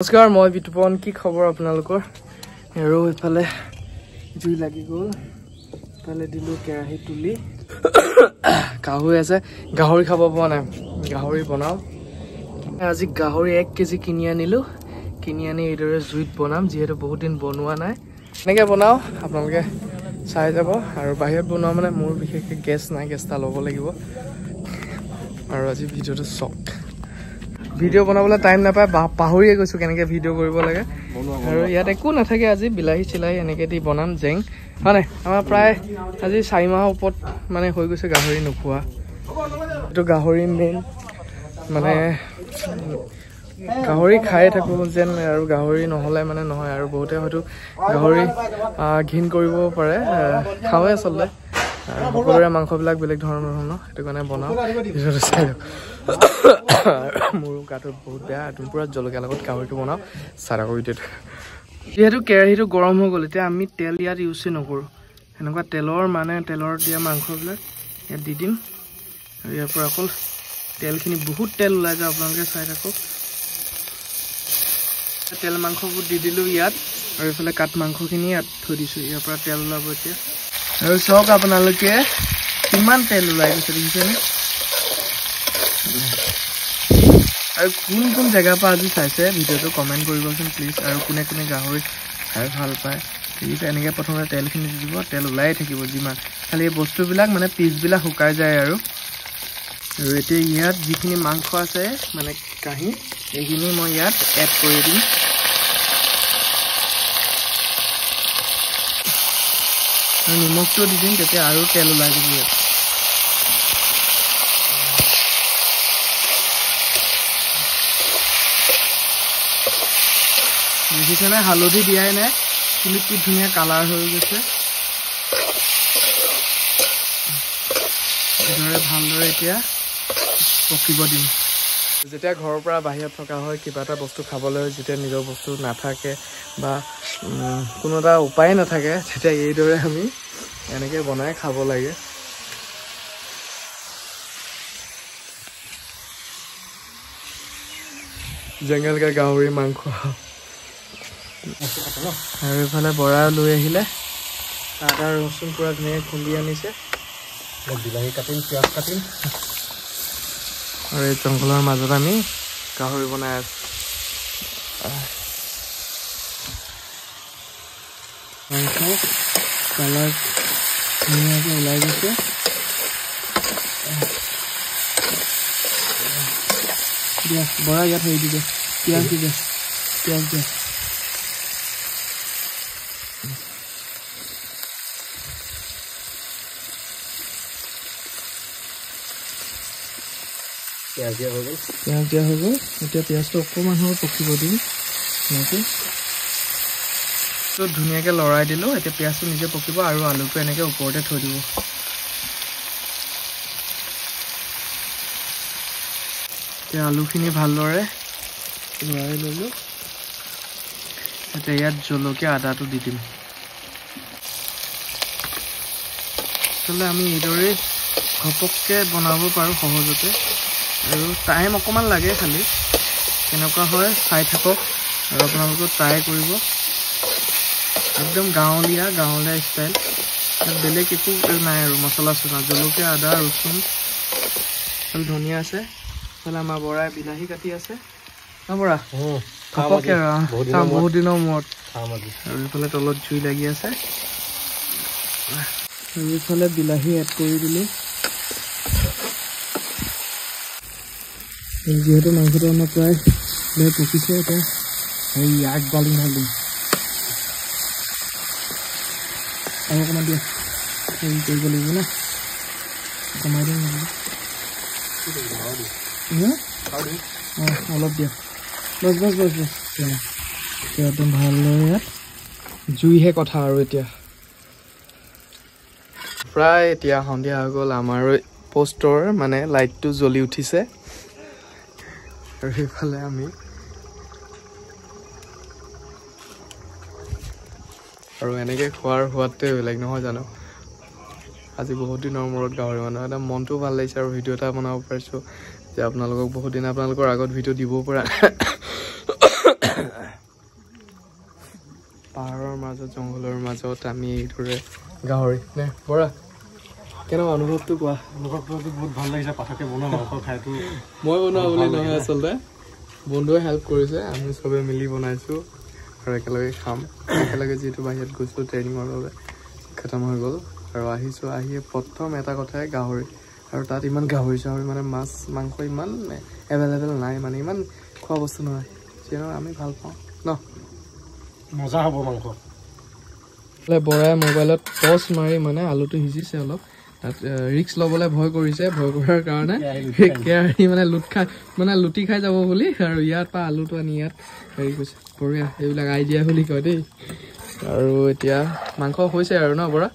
নমস্কাৰ মই বিতুপন কি খবৰ আপোনালোকৰ আৰু ইফালে জুই লাগি গ'ল ইফালে দিলো কেৰাহী তুলি কাহুই আছে গাহৰি খাব পোৱা নাই গাহৰি বনাও আজি গাহৰি 1 কেজি কিনি আনিলো কিনি আনি এইদৰে জুইত বনাম যেহেতু বহুত দিন বনোৱা নাই এনেকৈ বনাও আপোনালোকে চাই যাব আৰু বাহিৰত বনোৱা মানে মোৰ বিশেষকৈ গেছ নাই গেছটা ল'ব লাগিব আৰু আজি ভিডিঅ'টো চক ভিডিঅ' বনাবলৈ টাইম নাপায় পাহৰিয়ে গৈছো কেনেকৈ ভিডিঅ' কৰিব লাগে আৰু ইয়াত একো নাথাকে আজি বিলাহী চিলাহী এনেকৈ দি বনাম জেং হয় নাই আমাৰ প্ৰায় আজি 4 মাহৰ ওপৰত মানে হৈ গৈছে গাহৰি নোখোৱা এইটো গাহৰি মেইন মানে গাহৰি খাই থাকোঁ যেন আৰু গাহৰি নহ'লে মানে নহয় আৰু বহুতে হয়তো গাহৰি ঘিণ কৰিব পাৰে খাওঁৱে আচলতে সকলোৰে মাংসবিলাক বেলেগ ধৰণৰ সেইটো কাৰণে বনাওঁ ভিডিঅ'টো চাই লওক মোৰ গাটো বহুত বেয়া একদম পুৰা জলকীয়া লগত গাহৰিটো বনাওঁ চাৰা কৰি দিওঁ যিহেতু কেৰাহীটো গৰম হৈ গ'ল এতিয়া আমি তেল ইয়াত ইউজে নকৰোঁ এনেকুৱা তেলৰ দিয়া মাংসবিলাক ইয়াত দি দিম আৰু ইয়াৰ পৰা অকল তেলখিনি বহুত তেল ওলাই যায় আপোনালোকে চাই থাকক তেল মাংসবোৰ দি দিলোঁ ইয়াত আৰু এইফালে কাঠ মাংসখিনি ইয়াত থৈ দিছোঁ ইয়াৰ পৰা তেল ওলাব এতিয়া আৰু চাওক আপোনালোকে কিমান তেল ওলাই গৈছে দেখিছেনে আৰু কোন জেগাৰ পৰা আজি চাইছে ভিডিঅ'টো কমেণ্ট কৰিবচোন প্লিজ আৰু কোনে কোনে গাহৰি খাই ভাল পায় ঠিক এনেকৈ প্ৰথমতে তেলখিনি দি দিব তেল ওলাই থাকিব যিমান খালি এই বস্তুবিলাক মানে পিচবিলাক শুকাই যায় আৰু এতিয়া ইয়াত যিখিনি মাংস আছে মানে কাঁহী এইখিনি মই ইয়াত এড কৰি দিম আৰু নিমখটো দি দিম তেতিয়া আৰু তেল ওলাই দিব ইয়াত দেখিছেনে হালধি দিয়াই নাই কিন্তু কি ধুনীয়া কালাৰ হৈ গৈছে এইদৰে ভালদৰে এতিয়া পকিব দিম যেতিয়া ঘৰৰ পৰা বাহিৰত থকা হয় কিবা এটা বস্তু খাবলৈ হয় যেতিয়া নিজৰ বস্তু নাথাকে বা কোনো এটা উপায় নাথাকে তেতিয়া এইদৰে আমি এনেকৈ বনাই খাব লাগে জেঙেলকৈ গাহৰি মাংস আৰু এইফালে বৰা লৈ আহিলে আদা ৰচুন পুৰা ধুনীয়াকৈ খুন্দি আনিছে বিলাহী কাটিম পিঁয়াজ কাটিম আৰু এই জংঘলৰ মাজত আমি গাহৰি বনাই আছোঁ মাংস কালাৰ ধুনীয়াকৈ ওলাই গৈছে দিয়া বৰা ইয়াত হেৰি দি দে পিঁয়াজ দি দে পিঁয়াজ দিয়া পিঁয়াজ দিয়া হৈ গ'ল এতিয়া পিঁয়াজটো অকণমান সময় পকিব দিম এনেকৈ ধুনীয়াকৈ লৰাই দিলোঁ এতিয়া পিঁয়াজটো নিজে পকিব আৰু আলুটো এনেকৈ ওপৰতে থৈ দিব এতিয়া আলুখিনি ভালদৰে লৰাই ল'লোঁ এতিয়া ইয়াত জলকীয়া আদাটো দি দিম আচলতে আমি এইদৰে ঘপককৈ বনাব পাৰোঁ সহজতে আৰু টাইম অকণমান লাগে খালি কেনেকুৱা হয় চাই থাকক আৰু আপোনালোকে ট্ৰাই কৰিব একদম গাঁৱলীয়া ষ্টাইল বেলেগ একো নাই আৰু মছলা চছলা জলকীয়া আদা ৰচুন ধনিয়া আছে এইফালে আমাৰ বৰাই বিলাহী কাটি আছে বৰা ঘপককৈ চাওঁ বহুত দিনৰ মূৰত আৰু এইফালে তলত জুই লাগি আছে আৰু এইফালে বিলাহী এড কৰি দিলোঁ যিহেতু মাংসটো আমাৰ প্ৰায় পকিছে এতিয়া এই আগবালি ঢালি আৰু অকণমান দিয়া হেৰি কৰিব লাগিব ন কমাই দিম অলপ দিয়া বছ একদম ভালদৰে ইয়াত জুইহে কথা আৰু এতিয়া প্ৰায় এতিয়া সন্ধিয়া হৈ গ'ল আমাৰ প'ষ্টৰ মানে লাইটটো জ্বলি উঠিছে আৰু সেইফালে আমি আৰু এনেকৈ খোৱাৰ সোৱাদটোৱে বেলেগ নহয় জানো আজি বহুত দিনৰ মূৰত গাহৰি মানুহ এটা মনটো ভাল লাগিছে আৰু ভিডিঅ' এটা বনাব পাৰিছোঁ যে আপোনালোকক বহুত দিন আপোনালোকৰ আগত ভিডিঅ' দিব পৰা পাহাৰৰ মাজত জংঘলৰ মাজত আমি এইদৰে গাহৰি নে বৰা কেনেকুৱা অনুভৱটো কোৱা অনুভৱটো বহুত ভাল লাগিছে পাঠকে বনোৱা মাংস খাইতো মই বনোৱা বুলি নহয় আচলতে বন্ধুৱে হেল্প কৰিছে আমি চবে মিলি বনাইছোঁ আৰু একেলগে খাম একেলগে যিহেতু বাহিৰত গৈছোঁ ট্ৰেইনিঙৰ বাবে খতম হৈ গ'ল আৰু আহিছোঁ আহিয়ে প্ৰথম এটা কথাই গাহৰি আৰু তাত ইমান গাহৰি চাহৰি মানে মাছ মাংস ইমান এভেইলেবল নাই মানে ইমান খোৱা বস্তু নহয় যিহেতু আমি ভাল পাওঁ ন মজা হ'ব মাংস বৰাই মোবাইলত টচ মাৰি মানে আলুটো সিজিছে অলপ তাত ৰিক্স ল'বলৈ ভয় কৰিছে ভয় কৰাৰ কাৰণে কেৰাহী মানে লুটি খাই যাব বুলি আৰু ইয়াৰ পৰা আলুটো আনি ইয়াত হেৰি কৈছে বঢ়িয়া এইবিলাক আইডিয়া বুলি কয় দেই আৰু এতিয়া মাংস হৈছে আৰু ন বৰা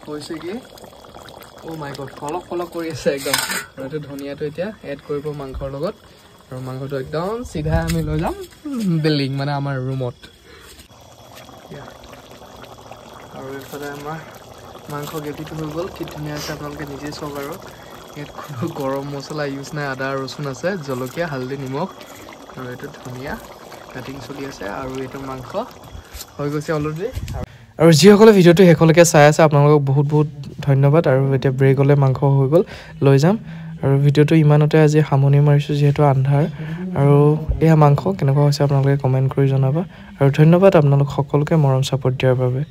হৈছে কি মাই গড ফলক কৰি আছে একদম আৰু এইটো ধনিয়াটো এতিয়া এড কৰিব মাংসৰ লগত আৰু মাংসটো একদম চিধা আমি লৈ যাম বিল্ডিং মানে আমাৰ ৰুমত আৰু এইফালে আমাৰ মাংস গ্ৰেভিটো হৈ গ'ল কি ধুনীয়া আছে আপোনালোকে নিজে চাওক আৰু ইয়াত কোনো গৰম মছলা ইউজ নাই আদা ৰচুন আছে জলকীয়া হালধি নিমখ আৰু এইটো ধুনীয়া কাটিং চলি আছে আৰু এইটো মাংস হৈ গৈছে অলৰেডি আৰু যিসকলে ভিডিঅ'টো শেষলৈকে চাই আছে আপোনালোকক বহুত বহুত ধন্যবাদ আৰু এতিয়া ব্ৰেকলৈ মাংস হৈ গ'ল লৈ যাম আৰু ভিডিঅ'টো ইমানতে আজি সামৰণি মাৰিছোঁ যিহেতু আন্ধাৰ আৰু এয়া মাংস কেনেকুৱা হৈছে আপোনালোকে কমেণ্ট কৰি জনাবা আৰু ধন্যবাদ আপোনালোক সকলোকে মৰম ছাপোৰ্ট দিয়াৰ বাবে